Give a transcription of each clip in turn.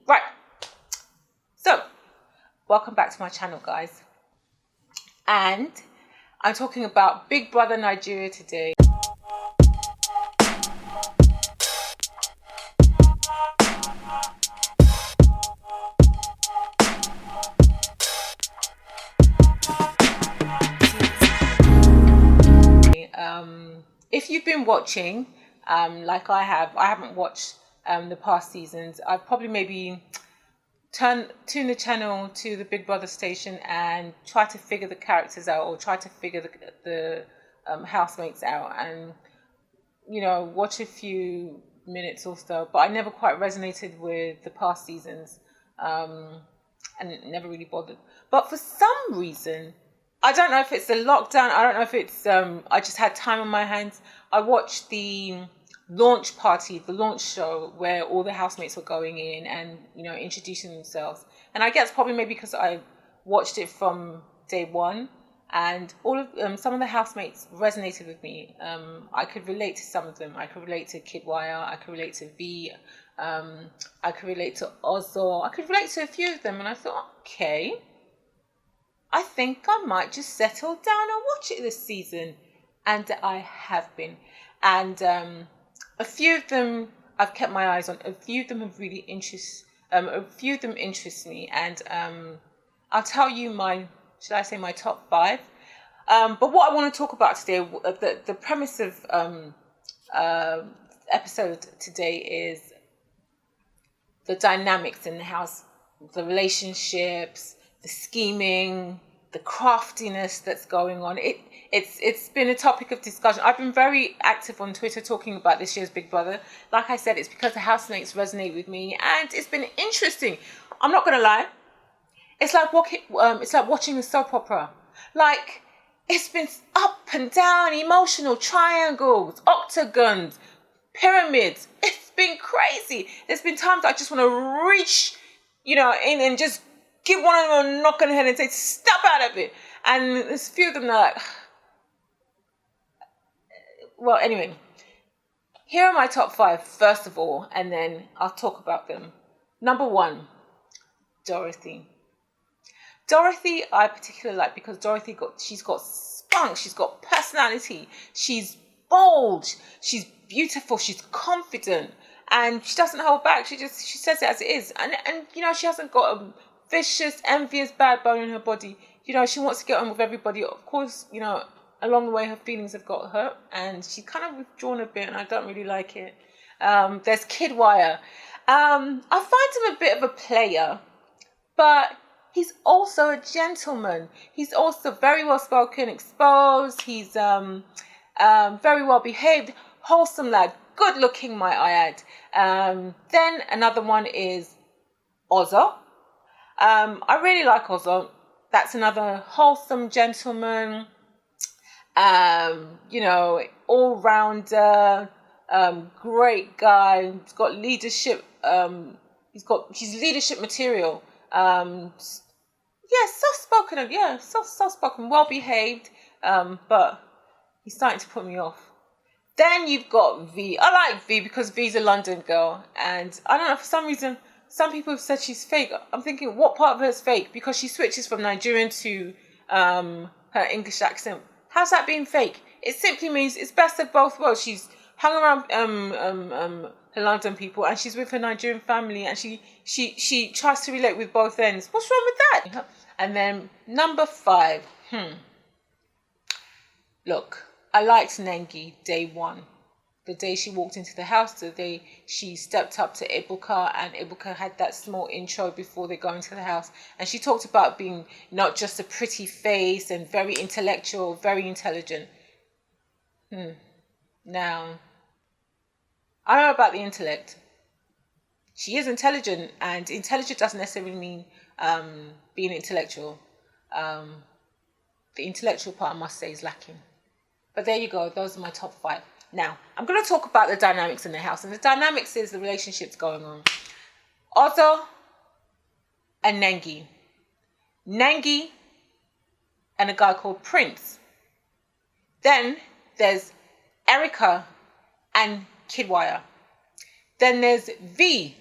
Right. So, welcome back to my channel, guys. And I'm talking about Big Brother Nigeria today. If you've been watching, like I haven't watched the past seasons. I've probably maybe tune the channel to the Big Brother station and try to figure the characters out, or try to figure the housemates out, and watch a few minutes or so. But I never quite resonated with the past seasons, and it never really bothered. But for some reason, I don't know if it's the lockdown. I don't know if it's I just had time on my hands. I watched the launch party, the launch show, where all the housemates were going in and introducing themselves. And I guess probably maybe because I watched it from day one, and all of some of the housemates resonated with me. I could relate to some of them. I could relate to Kidwire. I could relate to V. I could relate to Ozo. I could relate to a few of them, and I thought, okay, I think I might just settle down and watch it this season. And I have been. And a few of them I've kept my eyes on. A few of them have really a few of them interest me. And I'll tell you my top 5. But what I want to talk about today, the premise of episode today is the dynamics in the house, the relationships, the scheming, the craftiness that's going on. It's been a topic of discussion. I've been very active on Twitter talking about this year's Big Brother. Like I said, it's because the housemates resonate with me, and it's been interesting. I'm not gonna lie. It's like watching a soap opera. Like, it's been up and down, emotional triangles, octagons, pyramids. It's been crazy. There's been times I just want to reach, in and just give one of them a knock on the head and say, step out of it. And there's a few of them that are like, well, anyway, here are my top 5, first of all, and then I'll talk about them. Number 1, Dorothy. Dorothy, I particularly like because Dorothy she's got spunk, she's got personality, she's bold, she's beautiful, she's confident, and she doesn't hold back. She says it as it is, and she hasn't got a vicious, envious, bad bone in her body. She wants to get on with everybody. Of course, along the way her feelings have got hurt, and she's kind of withdrawn a bit, and I don't really like it. There's Kidwire. I find him a bit of a player, but he's also a gentleman. He's also very well spoken, exposed. He's very well behaved, wholesome lad, good looking, might I add. Then another one is Ozo. I really like Ozo. That's another wholesome gentleman, all-rounder, great guy. He's got leadership. He's leadership material. Soft-spoken, well-behaved, but he's starting to put me off. Then you've got V. I like V because V's a London girl, and I don't know, for some reason, some people have said she's fake. I'm thinking, what part of her is fake? Because she switches from Nigerian to her English accent. How's that being fake? It simply means it's best of both worlds. She's hung around her London people, and she's with her Nigerian family, and she tries to relate with both ends. What's wrong with that? And then number 5. Look, I liked Nengi day 1. The day she walked into the house, the day she stepped up to Ibuka, and Ibuka had that small intro before they go into the house. And she talked about being not just a pretty face and very intellectual, very intelligent. Now, I don't know about the intellect. She is intelligent, and intelligent doesn't necessarily mean being intellectual. The intellectual part, I must say, is lacking. But there you go. Those are my top 5. Now, I'm going to talk about the dynamics in the house. And the dynamics is the relationships going on. Ozo and Nengi. Nengi and a guy called Prince. Then there's Erica and Kidwire. Then there's V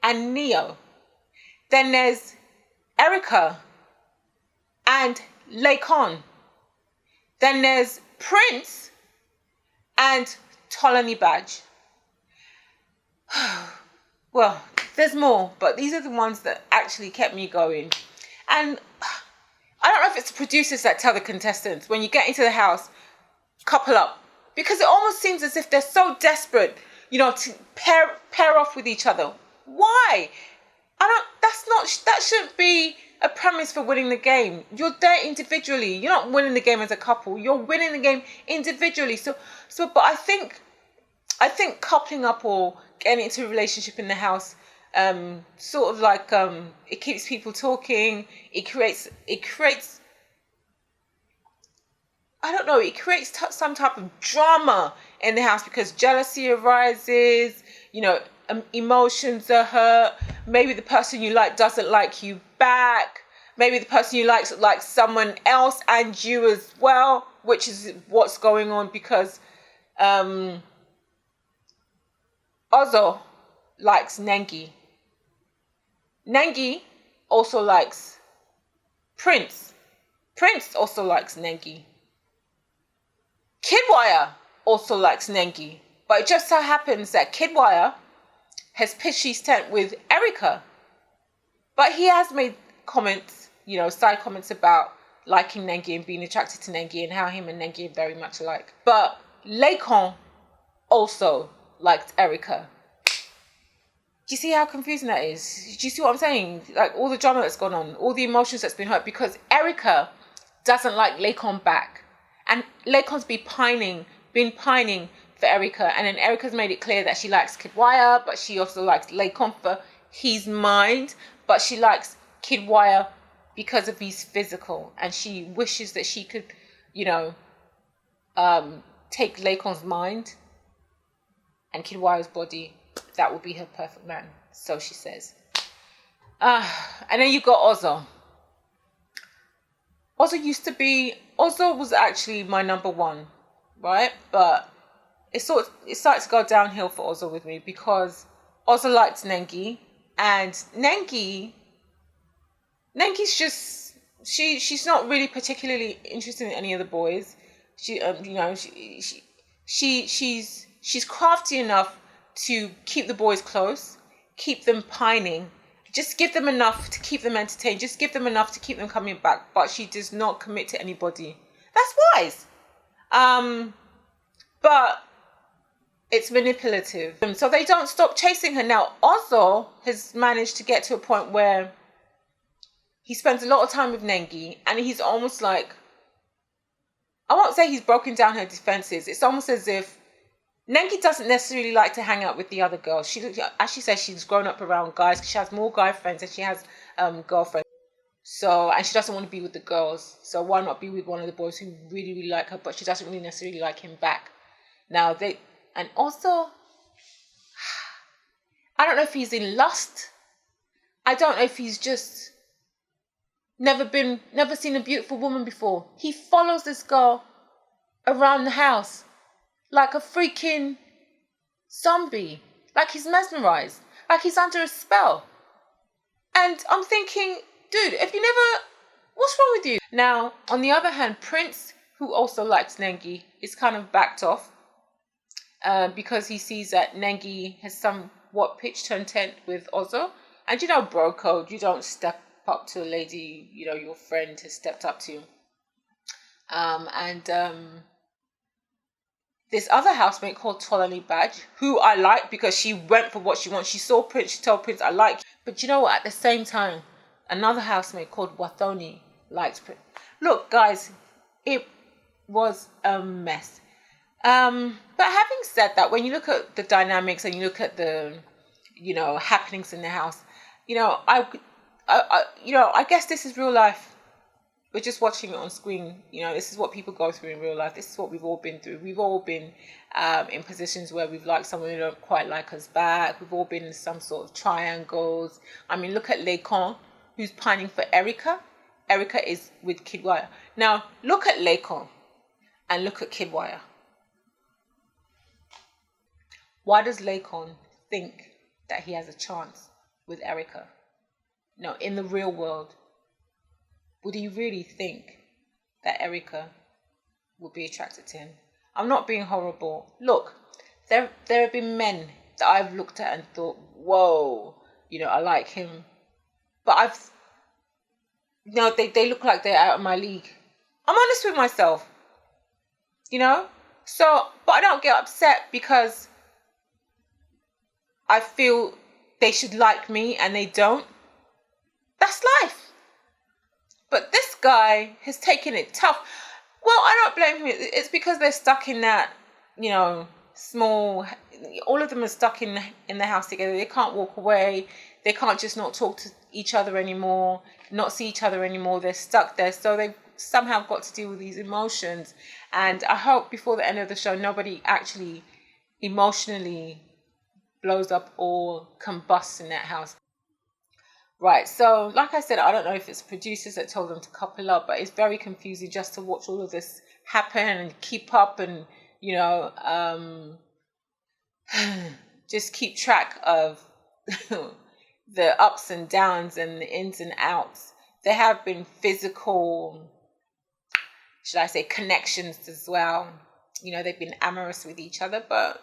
and Neo. Then there's Erica and Laycon. Then there's Prince and Tolani Badge. Well, there's more, but these are the ones that actually kept me going. And I don't know if it's the producers that tell the contestants, when you get into the house, couple up. Because it almost seems as if they're so desperate, to pair off with each other. Why? That shouldn't be a premise for winning the game. You're there individually. You're not winning the game as a couple. You're winning the game individually. But I think coupling up or getting into a relationship in the house, sort of like, it keeps people talking. It creates I don't know, it creates some type of drama in the house because jealousy arises, emotions are hurt. Maybe the person you like doesn't like you back. Maybe the person you like likes someone else and you as well, which is what's going on because Ozo likes Nengi. Nengi also likes Prince. Prince also likes Nengi. Kidwire also likes Nengi, but it just so happens that Kidwire has pitched his tent with Erica, but he has made comments, side comments about liking Nengi and being attracted to Nengi and how him and Nengi are very much alike. But Laycon also liked Erica. Do you see how confusing that is? Do you see what I'm saying? Like all the drama that's gone on, all the emotions that's been hurt because Erica doesn't like Laycon back. And Laycon's been pining for Erica. And then Erica's made it clear that she likes Kidwire, but she also likes Laycon for his mind. But she likes Kidwire because of his physical. And she wishes that she could, take Laycon's mind and Kidwire's body. That would be her perfect man. So she says. And then you got Ozo. Ozo was actually my number one, right? But it started to go downhill for Ozo with me because Ozo liked Nengi, and Nengi's just she's not really particularly interested in any of the boys. She's crafty enough to keep the boys close, keep them pining. Just give them enough to keep them entertained. Just give them enough to keep them coming back. But she does not commit to anybody. That's wise. But it's manipulative. So they don't stop chasing her. Now, Ozo has managed to get to a point where he spends a lot of time with Nengi. And he's almost like, I won't say he's broken down her defenses. It's almost as if Nengi doesn't necessarily like to hang out with the other girls. As she says, she's grown up around guys. She has more guy friends than she has girlfriends. So, and she doesn't want to be with the girls. So why not be with one of the boys who really, really like her, but she doesn't really necessarily like him back. Now, and also, I don't know if he's in lust. I don't know if he's just never seen a beautiful woman before. He follows this girl around the house like a freaking zombie, like he's mesmerized, like he's under a spell. And I'm thinking, dude, what's wrong with you? Now, on the other hand, Prince, who also likes Nengi, is kind of backed off because he sees that Nengi has somewhat pitched her tent with Ozo. And bro code, you don't step up to a lady, your friend has stepped up to you. This other housemate called Tolani Badge, who I like because she went for what she wants. She saw Prince, she told Prince, I like you. But you know what? At the same time, another housemate called Wathoni liked Prince. Look, guys, it was a mess. But having said that, when you look at the dynamics and you look at the, happenings in the house, I guess this is real life. We're just watching it on screen. This is what people go through in real life. This is what we've all been through. We've all been in positions where we've liked someone who don't quite like us back. We've all been in some sort of triangles. I mean, look at Laycon, who's pining for Erica. Erica is with Kidwire. Now, look at Laycon and look at Kidwire. Why does Laycon think that he has a chance with Erica? No, in the real world, would he really think that Erica would be attracted to him? I'm not being horrible. Look, there have been men that I've looked at and thought, whoa, I like him. But they look like they're out of my league. I'm honest with myself, So, but I don't get upset because I feel they should like me and they don't. That's life. But this guy has taken it tough. Well, I don't blame him. It's because they're stuck in that, small. All of them are stuck in the house together. They can't walk away. They can't just not talk to each other anymore, not see each other anymore. They're stuck there. So they've somehow got to deal with these emotions. And I hope before the end of the show, nobody actually emotionally blows up or combusts in that house. Right, so like I said, I don't know if it's producers that told them to couple up, but it's very confusing just to watch all of this happen and keep up and, just keep track of the ups and downs and the ins and outs. There have been physical, should I say, connections as well. They've been amorous with each other, but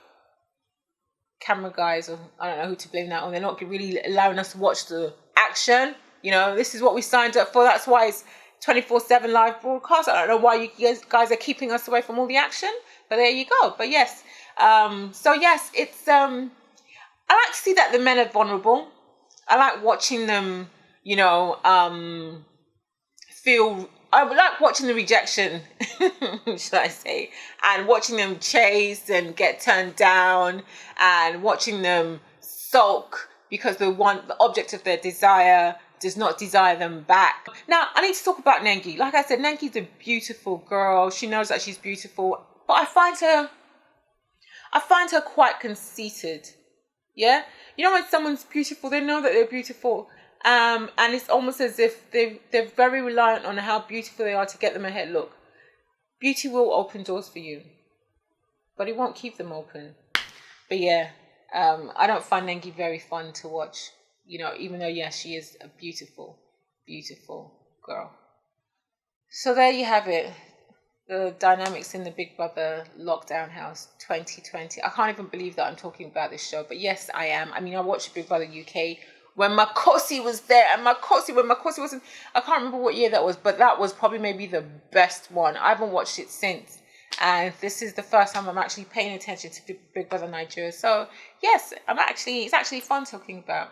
camera guys, or I don't know who to blame that on, they're not really allowing us to watch the action. This is what we signed up for. That's why it's 24/7 live broadcast. I don't know why you guys are keeping us away from all the action, but there you go. But yes, so yes, it's I like to see that the men are vulnerable. I like watching them, feel. I like watching the rejection, should I say, and watching them chase and get turned down, and watching them sulk because the object of their desire does not desire them back. Now, I need to talk about Nengi. Like I said, Nengi's a beautiful girl. She knows that she's beautiful, but I find her quite conceited. Yeah, when someone's beautiful, they know that they're beautiful. And it's almost as if they're very reliant on how beautiful they are to get them ahead. Look, beauty will open doors for you, but it won't keep them open. But yeah, I don't find Nengi very fun to watch, even though, yes, she is a beautiful, beautiful girl. So there you have it. The dynamics in the Big Brother lockdown house 2020. I can't even believe that I'm talking about this show, but yes, I am. I mean, I watched Big Brother UK when Makosi was there, and when Makosi wasn't, I can't remember what year that was, but that was probably maybe the best one. I haven't watched it since, and this is the first time I'm actually paying attention to Big Brother Nigeria. So yes, it's actually fun talking about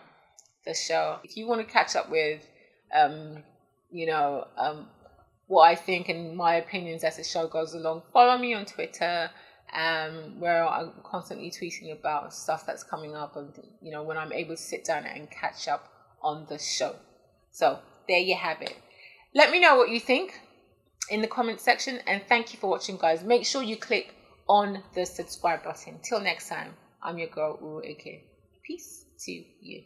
the show. If you want to catch up with, what I think and my opinions as the show goes along, follow me on Twitter, where I'm constantly tweeting about stuff that's coming up and, when I'm able to sit down and catch up on the show. So there you have it. Let me know what you think in the comment section, and thank you for watching, guys. Make sure you click on the subscribe button. Till next time, I'm your girl, urueke. Peace to you.